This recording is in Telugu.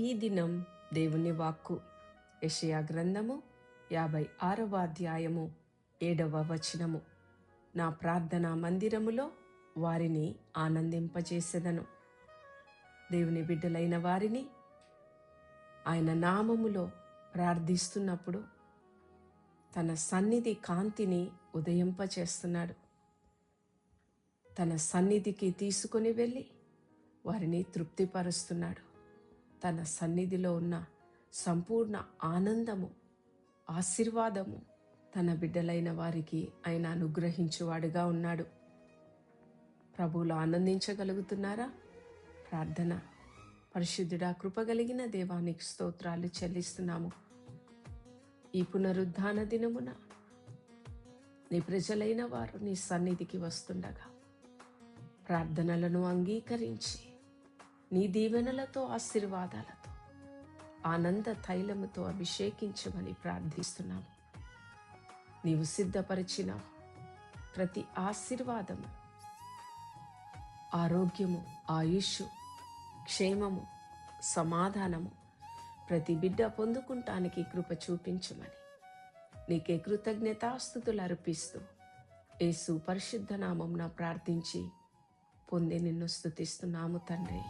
ఈ దినం దేవుని వాక్కు యెషయా గ్రంథము 56వ అధ్యాయము 7వ వచనము. నా ప్రార్థనా మందిరములో వారిని ఆనందింపజేసెదను. దేవుని బిడ్డలైన వారిని ఆయన నామములో ప్రార్థిస్తున్నప్పుడు తన సన్నిధి కాంతిని ఉదయింపచేస్తున్నాడు. తన సన్నిధికి తీసుకొని వెళ్ళి వారిని తృప్తిపరుస్తున్నాడు. తన సన్నిధిలో ఉన్న సంపూర్ణ ఆనందము, ఆశీర్వాదము తన బిడ్డలైన వారికి ఆయన అనుగ్రహించువాడుగా ఉన్నాడు. ప్రభువులో ఆనందించగలుగుతున్నారా? ప్రార్థన. పరిశుద్ధుడా, కృపగలిగిన దేవానికి స్తోత్రాలు చెల్లిస్తున్నాము. ఈ పునరుద్ధాన దినమున నీ ప్రజలైన వారు నీ సన్నిధికి వస్తుండగా ప్రార్థనలను అంగీకరించి నీ దీవెనలతో, ఆశీర్వాదాలతో, ఆనంద తైలముతో అభిషేకించమని ప్రార్థిస్తున్నాము. నీవు సిద్ధపరిచిన ప్రతి ఆశీర్వాదము, ఆరోగ్యము, ఆయుష్, క్షేమము, సమాధానము ప్రతి బిడ్డ పొందుకుంటానికి కృప చూపించమని నీకే కృతజ్ఞతాస్తుతులు అర్పిస్తూ యేసు పరిశుద్ధ నామమున ప్రార్థించి పొంది నిన్ను స్తుతిస్తున్నాము తండ్రి.